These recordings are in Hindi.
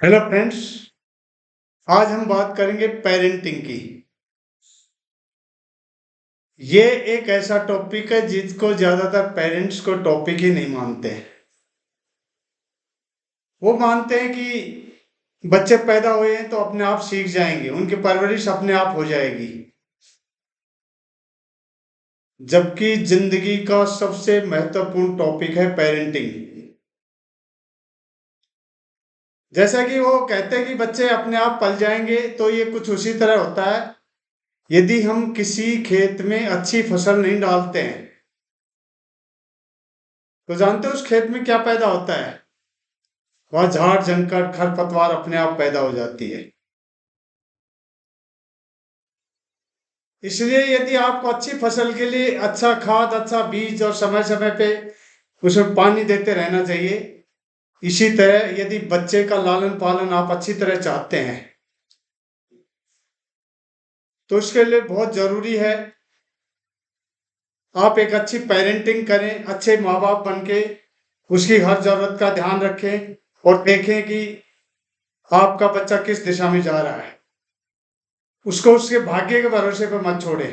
Hello friends. आज हम बात करेंगे पेरेंटिंग की। ये एक ऐसा टॉपिक है जिसको ज्यादातर पेरेंट्स को टॉपिक ही नहीं मानते। वो मानते हैं कि बच्चे पैदा हुए हैं तो अपने आप सीख जाएंगे, उनकी परवरिश अपने आप हो जाएगी। जबकि जिंदगी का सबसे महत्वपूर्ण टॉपिक है पेरेंटिंग। जैसा कि वो कहते हैं कि बच्चे अपने आप पल जाएंगे, तो ये कुछ उसी तरह होता है। यदि हम किसी खेत में अच्छी फसल नहीं डालते हैं तो जानते हो उस खेत में क्या पैदा होता है? वह झाड़ जंकट खरपतवार अपने आप पैदा हो जाती है। इसलिए यदि आपको अच्छी फसल के लिए अच्छा खाद, अच्छा बीज और समय समय पे उसमें पानी देते रहना चाहिए। इसी तरह यदि बच्चे का लालन पालन आप अच्छी तरह चाहते हैं तो उसके लिए बहुत जरूरी है आप एक अच्छी पेरेंटिंग करें, अच्छे माँ बाप बन के उसकी हर जरूरत का ध्यान रखें और देखें कि आपका बच्चा किस दिशा में जा रहा है। उसको उसके भाग्य के भरोसे पर मत छोड़े।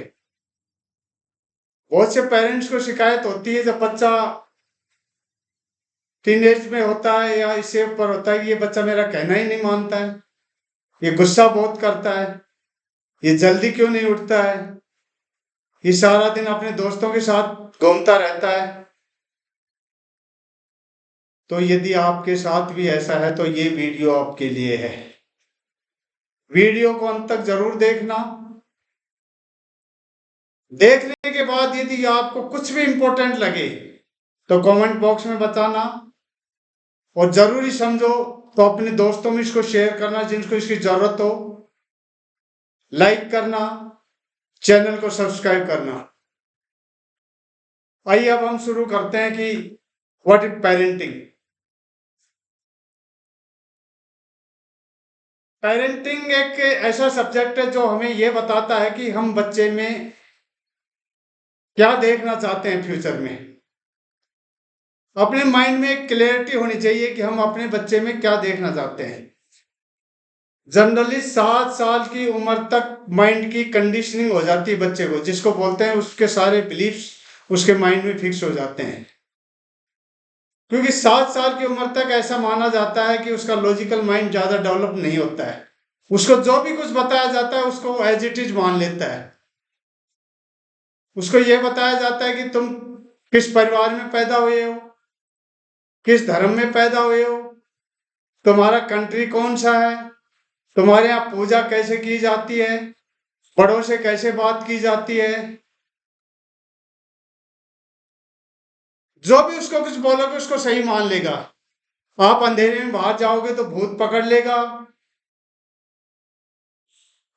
बहुत से पेरेंट्स को शिकायत होती है जब बच्चा टीनेज में होता है या इससे ऊपर होता है कि ये बच्चा मेरा कहना ही नहीं मानता है, ये गुस्सा बहुत करता है, ये जल्दी क्यों नहीं उठता है, ये सारा दिन अपने दोस्तों के साथ घूमता रहता है। तो यदि आपके साथ भी ऐसा है तो ये वीडियो आपके लिए है। वीडियो को अंत तक जरूर देखना। देखने के बाद यदि आपको कुछ भी इंपॉर्टेंट लगे तो कमेंट बॉक्स में बताना, और जरूरी समझो तो अपने दोस्तों में इसको शेयर करना जिनको इसकी जरूरत हो। लाइक करना, चैनल को सब्सक्राइब करना। आइए अब हम शुरू करते हैं कि व्हाट इज पेरेंटिंग। पेरेंटिंग एक ऐसा सब्जेक्ट है जो हमें यह बताता है कि हम बच्चे में क्या देखना चाहते हैं फ्यूचर में। अपने माइंड में एक क्लियरिटी होनी चाहिए कि हम अपने बच्चे में क्या देखना चाहते हैं। जनरली 7 साल की उम्र तक माइंड की कंडीशनिंग हो जाती है बच्चे को, जिसको बोलते हैं उसके सारे बिलीफ्स उसके माइंड में फिक्स हो जाते हैं। क्योंकि 7 साल की उम्र तक ऐसा माना जाता है कि उसका लॉजिकल माइंड ज्यादा डेवलप नहीं होता है। उसको जो भी कुछ बताया जाता है उसको एज इट इज मान लेता है। उसको यह बताया जाता है कि तुम किस परिवार में पैदा हुए हो, किस धर्म में पैदा हुए हो, तुम्हारा कंट्री कौन सा है, तुम्हारे यहाँ पूजा कैसे की जाती है, बड़ों से कैसे बात की जाती है। जो भी उसको कुछ बोलोगे उसको सही मान लेगा। आप अंधेरे में बाहर जाओगे तो भूत पकड़ लेगा।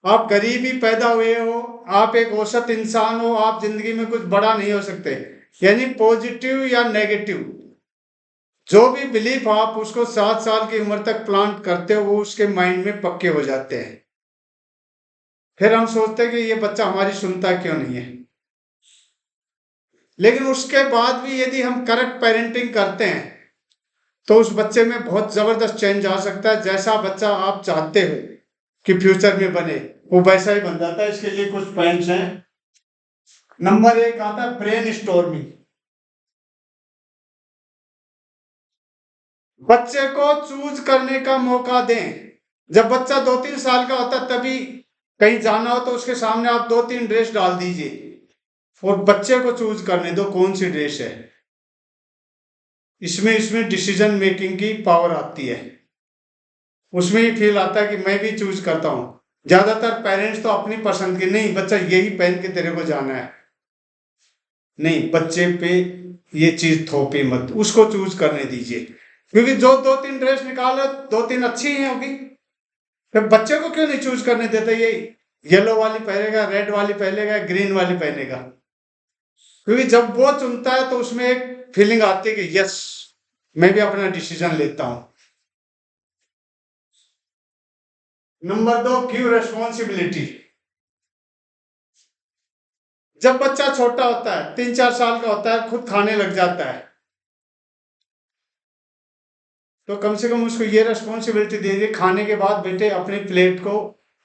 आप गरीब ही पैदा हुए हो, आप एक औसत इंसान हो, आप जिंदगी में कुछ बड़ा नहीं हो सकते। यानी पॉजिटिव या नेगेटिव जो भी बिलीफ आप उसको 7 साल की उम्र तक प्लांट करते हो वो उसके माइंड में पक्के हो जाते हैं। फिर हम सोचते हैं कि ये बच्चा हमारी सुनता क्यों नहीं है। लेकिन उसके बाद भी यदि हम करेक्ट पेरेंटिंग करते हैं तो उस बच्चे में बहुत जबरदस्त चेंज आ सकता है। जैसा बच्चा आप चाहते हो कि फ्यूचर में बने वो वैसा ही बन जाता है। इसके लिए कुछ पॉइंट्स हैं। नंबर 1 आता है ब्रेन स्टॉर्मिंग। बच्चे को चूज करने का मौका दें। जब बच्चा 2-3 साल का होता है तभी कहीं जाना हो तो उसके सामने आप 2-3 ड्रेस डाल दीजिए और बच्चे को चूज करने दो कौन सी ड्रेस है। इसमें इसमें डिसीजन मेकिंग की पावर आती है। उसमें ही फील आता है कि मैं भी चूज करता हूं। ज्यादातर पेरेंट्स तो अपनी पसंद के, नहीं बच्चा यही पहन के तेरे को जाना है, नहीं बच्चे पे ये चीज थोपे मत, उसको चूज करने दीजिए। क्योंकि जो 2-3 ड्रेस निकालो 2-3 अच्छी ही होगी, फिर बच्चे को क्यों नहीं चूज करने देते? ये येलो वाली पहनेगा, रेड वाली पहनेगा, ग्रीन वाली पहनेगा। क्योंकि जब वो चुनता है तो उसमें एक फीलिंग आती है कि यस मैं भी अपना डिसीजन लेता हूं। Number 2, give responsibility. जब बच्चा छोटा होता है, 3-4 साल का होता है, खुद खाने लग जाता है, तो कम से कम उसको ये रेस्पॉन्सिबिलिटी दे दी, खाने के बाद बेटे अपनी प्लेट को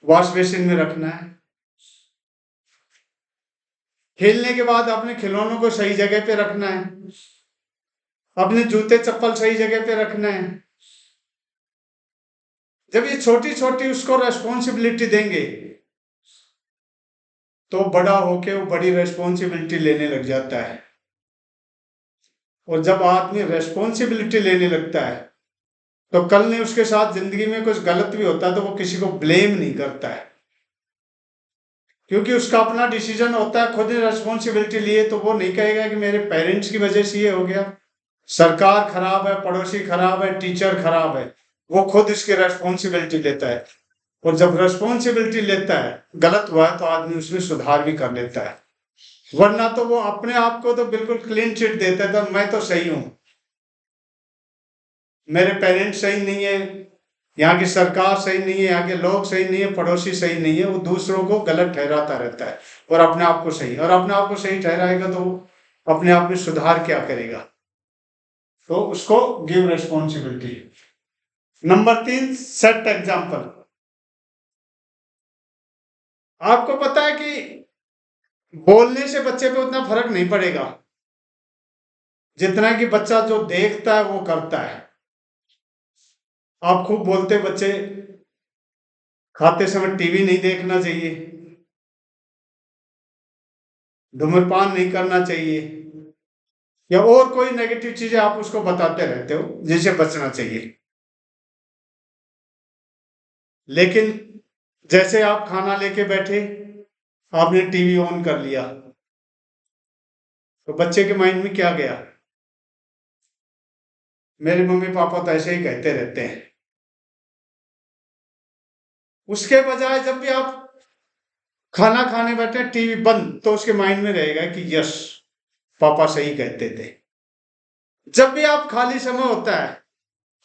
वॉश बेसिन में रखना है, खेलने के बाद अपने खिलौनों को सही जगह पे रखना है, अपने जूते चप्पल सही जगह पे रखना है। जब ये छोटी छोटी उसको रेस्पॉन्सिबिलिटी देंगे तो बड़ा होके वो बड़ी रेस्पॉन्सिबिलिटी लेने लग जाता है। और जब आदमी रेस्पॉन्सिबिलिटी लेने लगता है तो कल ने उसके साथ जिंदगी में कुछ गलत भी होता है तो वो किसी को ब्लेम नहीं करता है, क्योंकि उसका अपना डिसीजन होता है, खुद ही रेस्पॉन्सिबिलिटी लिए, तो वो नहीं कहेगा कि मेरे पेरेंट्स की वजह से ये हो गया, सरकार खराब है, पड़ोसी खराब है, टीचर खराब है। वो खुद इसकी रेस्पॉन्सिबिलिटी लेता है। और जब रेस्पॉन्सिबिलिटी लेता है, गलत हुआ है तो आदमी उसमें सुधार भी कर लेता है, वरना तो वो अपने आप को तो बिल्कुल क्लीन चिट देता था, मैं तो सही हूं, मेरे पेरेंट्स सही नहीं है, यहाँ की सरकार सही नहीं है, यहाँ के लोग सही नहीं है, पड़ोसी सही नहीं है। वो दूसरों को गलत ठहराता रहता है और अपने आप को सही, और अपने आप को सही ठहराएगा तो अपने आप में सुधार क्या करेगा? तो उसको give responsibility. Number 3, set example. आपको पता है कि बोलने से बच्चे पे उतना फर्क नहीं पड़ेगा जितना कि बच्चा जो देखता है वो करता है। आप खूब बोलते बच्चे खाते समय टीवी नहीं देखना चाहिए, धूम्रपान नहीं करना चाहिए, या और कोई नेगेटिव चीजें आप उसको बताते रहते हो जिसे बचना चाहिए। लेकिन जैसे आप खाना लेके बैठे, आपने टीवी ऑन कर लिया, तो बच्चे के माइंड में क्या गया? मेरे मम्मी पापा तो ऐसे ही कहते रहते हैं। उसके बजाय जब भी आप खाना खाने बैठे टीवी बंद, तो उसके माइंड में रहेगा कि यस, पापा सही कहते थे। जब भी आप खाली समय होता है,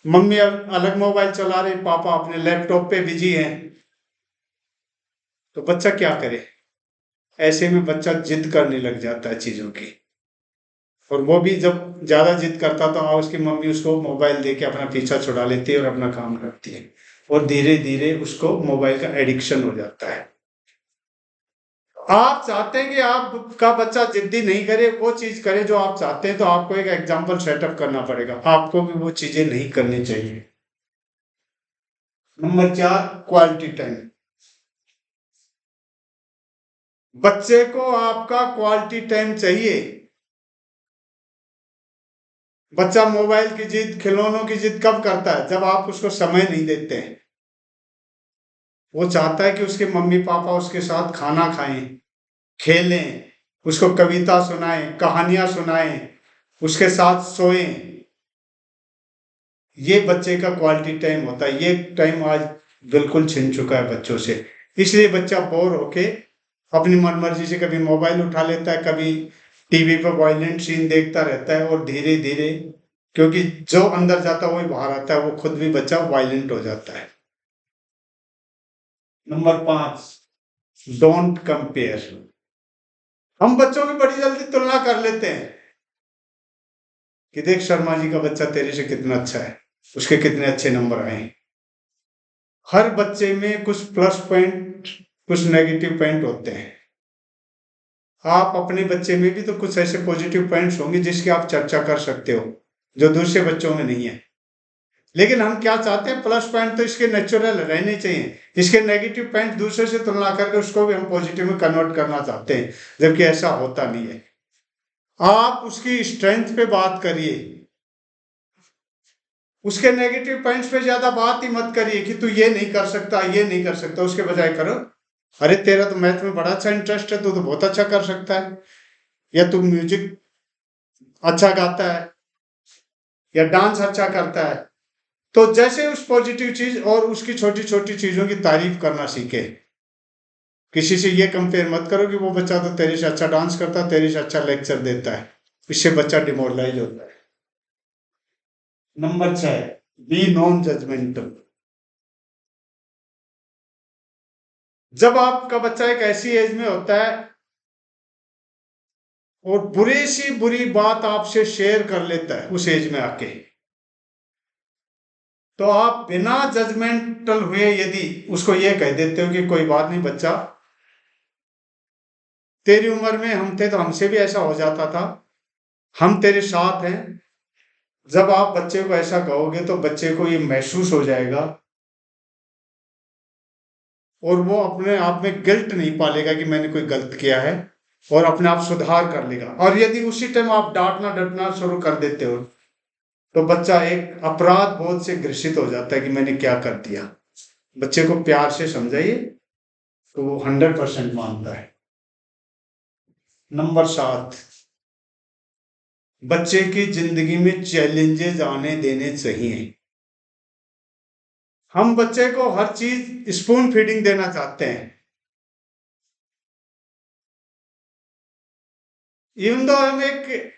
मम्मी अलग मोबाइल चला रही, पापा अपने लैपटॉप पे बिजी हैं, तो बच्चा क्या करे? ऐसे में बच्चा जिद करने लग जाता है चीजों की, और वो भी जब ज्यादा जिद करता तो उसकी मम्मी उसको मोबाइल दे के अपना पीछा छुड़ा लेती है और अपना काम करती है, और धीरे धीरे उसको मोबाइल का एडिक्शन हो जाता है। आप चाहते हैं कि आपका बच्चा जिद्दी नहीं करे, वो चीज करे जो आप चाहते हैं, तो आपको एक एग्जाम्पल सेटअप करना पड़ेगा, आपको भी वो चीजें नहीं करनी चाहिए। Number 4, quality time. बच्चे को आपका क्वालिटी टाइम चाहिए। बच्चा मोबाइल की जिद, खिलौनों की जिद कब करता है? जब आप उसको समय नहीं देते हैं। वो चाहता है कि उसके मम्मी पापा उसके साथ खाना खाएं, खेलें, उसको कविता सुनाएं, कहानियां सुनाएं, उसके साथ सोएं। ये बच्चे का क्वालिटी टाइम होता है। ये टाइम आज बिल्कुल छिन चुका है बच्चों से, इसलिए बच्चा बोर होके अपनी मनमर्जी से कभी मोबाइल उठा लेता है, कभी टीवी पर वायलेंट सीन देखता रहता है, और धीरे धीरे, क्योंकि जो अंदर जाता है वही बाहर आता है, वो खुद भी बच्चा वायलेंट हो जाता है। Number 5, don't compare. हम बच्चों की बड़ी जल्दी तुलना कर लेते हैं कि देख शर्मा जी का बच्चा तेरे से कितना अच्छा है, उसके कितने अच्छे नंबर आए हैं। हर बच्चे में कुछ प्लस पॉइंट, कुछ नेगेटिव पॉइंट होते हैं। आप अपने बच्चे में भी तो कुछ ऐसे पॉजिटिव पॉइंट्स होंगे जिसकी आप चर्चा कर सकते हो, जो दूसरे बच्चों में नहीं है। लेकिन हम क्या चाहते हैं? प्लस पॉइंट तो इसके नेचुरल रहने चाहिए, इसके नेगेटिव पॉइंट दूसरे से तुलना करके उसको भी हम पॉजिटिव में कन्वर्ट करना चाहते हैं, जबकि ऐसा होता नहीं है। आप उसकी स्ट्रेंथ पे बात करिए, उसके नेगेटिव पॉइंट्स पे ज्यादा बात ही मत करिए कि तू ये नहीं कर सकता, ये नहीं कर सकता। उसके बजाय करो, अरे तेरा तो मैथ में बड़ा अच्छा इंटरेस्ट है, तू तो बहुत अच्छा कर सकता है, या तू म्यूजिक अच्छा गाता है, या डांस अच्छा करता है। तो जैसे उस पॉजिटिव चीज और उसकी छोटी छोटी चीजों की तारीफ करना सीखे। किसी से ये कंपेयर मत करो कि वो बच्चा तो तेरे से अच्छा डांस करता है, तेरे से अच्छा लेक्चर देता है, इससे बच्चा डिमोरलाइज होता है। Number 6, be non judgmental. जब आपका बच्चा एक ऐसी एज में होता है और बुरी सी बुरी बात आपसे शेयर कर लेता है, उस एज में आके, तो आप बिना जजमेंटल हुए यदि उसको ये कह देते हो कि कोई बात नहीं बच्चा, तेरी उम्र में हम थे तो हमसे भी ऐसा हो जाता था, हम तेरे साथ हैं। जब आप बच्चे को ऐसा कहोगे तो बच्चे को ये महसूस हो जाएगा और वो अपने आप में गिल्ट नहीं पालेगा कि मैंने कोई गलत किया है, और अपने आप सुधार कर लेगा। और यदि उसी टाइम आप डांटना डटना शुरू कर देते हो तो बच्चा एक अपराध बोध से ग्रसित हो जाता है कि मैंने क्या कर दिया। बच्चे को प्यार से समझाइए तो वो 100% मानता है। नंबर 7, बच्चे की जिंदगी में चैलेंजेस आने देने चाहिए। हम बच्चे को हर चीज स्पून फीडिंग देना चाहते हैं। इवन दो हम एक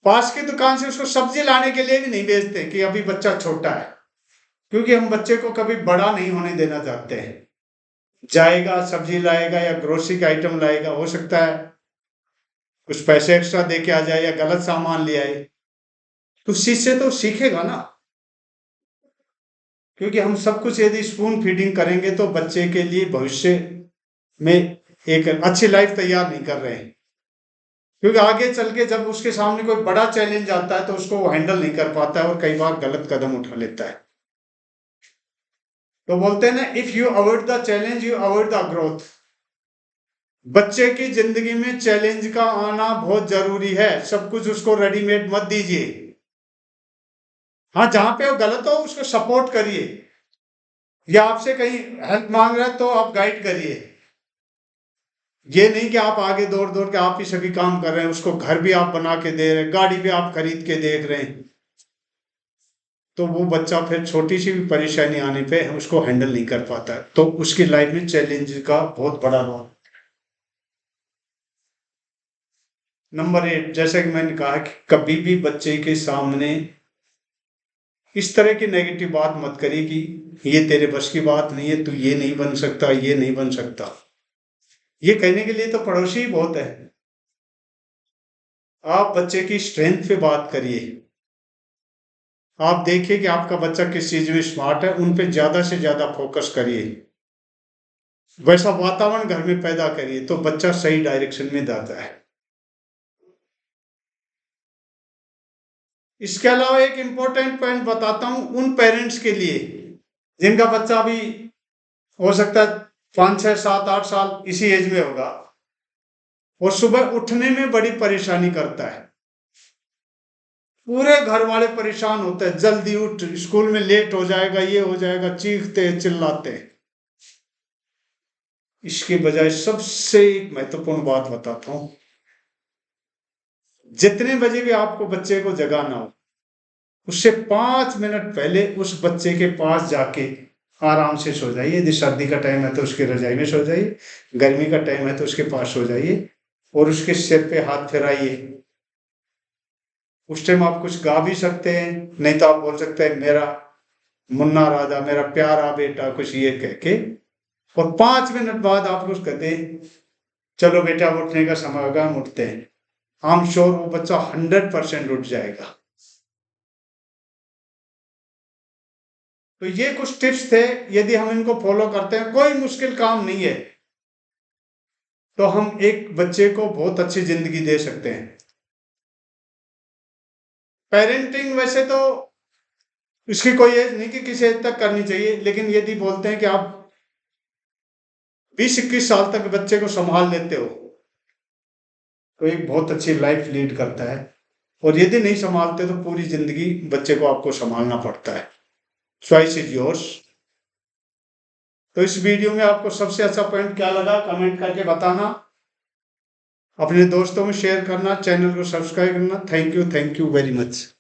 पास की दुकान से उसको सब्जी लाने के लिए भी नहीं भेजते कि अभी बच्चा छोटा है, क्योंकि हम बच्चे को कभी बड़ा नहीं होने देना चाहते हैं। जाएगा सब्जी लाएगा या ग्रोसरी का आइटम लाएगा, हो सकता है कुछ पैसे एक्स्ट्रा दे के आ जाए या गलत सामान ले आए, तो उस चीज से तो सीखेगा ना। क्योंकि हम सब कुछ यदि स्पून फीडिंग करेंगे तो बच्चे के लिए भविष्य में एक अच्छी लाइफ तैयार नहीं कर रहे हैं। क्योंकि आगे चल के जब उसके सामने कोई बड़ा चैलेंज आता है तो उसको वो हैंडल नहीं कर पाता है और कई बार गलत कदम उठा लेता है। तो बोलते हैं ना, if you avoid the challenge you avoid the growth. बच्चे की जिंदगी में चैलेंज का आना बहुत जरूरी है। सब कुछ उसको रेडीमेड मत दीजिए। हाँ, जहां पे वो गलत हो उसको सपोर्ट करिए, या आपसे कहीं हेल्प मांग रहा है तो आप गाइड करिए। ये नहीं कि आप आगे दौड़ दौड़ के आप ही सभी काम कर रहे हैं, उसको घर भी आप बना के दे रहे हैं, गाड़ी भी आप खरीद के देख रहे हैं, तो वो बच्चा फिर छोटी सी भी परेशानी आने पे उसको हैंडल नहीं कर पाता है। तो उसकी लाइफ में चैलेंज का बहुत बड़ा रोल। नंबर 8, जैसे कि मैंने कहा कि कभी भी बच्चे के सामने इस तरह की नेगेटिव बात मत करिए कि ये तेरे बस की बात नहीं है, तू ये नहीं बन सकता, ये नहीं बन सकता। ये कहने के लिए तो पड़ोसी ही बहुत है। आप बच्चे की स्ट्रेंथ पे बात करिए। आप देखिए कि आपका बच्चा किस चीज में स्मार्ट है, उन पे ज्यादा से ज्यादा फोकस करिए। वैसा वातावरण घर में पैदा करिए तो बच्चा सही डायरेक्शन में जाता है। इसके अलावा एक इंपॉर्टेंट पॉइंट बताता हूं उन पेरेंट्स के लिए जिनका बच्चा अभी हो सकता है 5, 6, 7, 8 साल इसी एज में होगा और सुबह उठने में बड़ी परेशानी करता है। पूरे घर वाले परेशान होते हैं, जल्दी उठ, स्कूल में लेट हो जाएगा, ये हो जाएगा, चीखते चिल्लाते। इसके बजाय सबसे एक महत्वपूर्ण बात बताता हूं, जितने बजे भी आपको बच्चे को जगाना हो उससे 5 मिनट पहले उस बच्चे के पास जाके आराम से सो जाइए। यदि सर्दी का टाइम है तो उसके रजाई में सो जाइए, गर्मी का टाइम है तो उसके पास सो जाइए और उसके सिर पे हाथ फिराइए। उस टाइम आप कुछ गा भी सकते हैं, नहीं तो आप बोल सकते हैं मेरा मुन्ना राजा, मेरा प्यारा बेटा, कुछ ये कह के, और 5 मिनट बाद आप कुछ कहते चलो बेटा उठने का समय होगा, हम उठते हैं। आई एम श्योर वो बच्चा 100% उठ जाएगा। तो ये कुछ टिप्स थे, यदि हम इनको फॉलो करते हैं, कोई मुश्किल काम नहीं है, तो हम एक बच्चे को बहुत अच्छी जिंदगी दे सकते हैं। पेरेंटिंग वैसे तो इसकी कोई एज नहीं कि किसी एज तक करनी चाहिए, लेकिन यदि बोलते हैं कि आप 20-21 साल तक बच्चे को संभाल लेते हो तो एक बहुत अच्छी लाइफ लीड करता है, और यदि नहीं संभालते तो पूरी जिंदगी बच्चे को आपको संभालना पड़ता है। Choice is yours. तो इस वीडियो में आपको सबसे अच्छा पॉइंट क्या लगा कमेंट करके बताना, अपने दोस्तों में शेयर करना, चैनल को सब्सक्राइब करना। Thank you very much.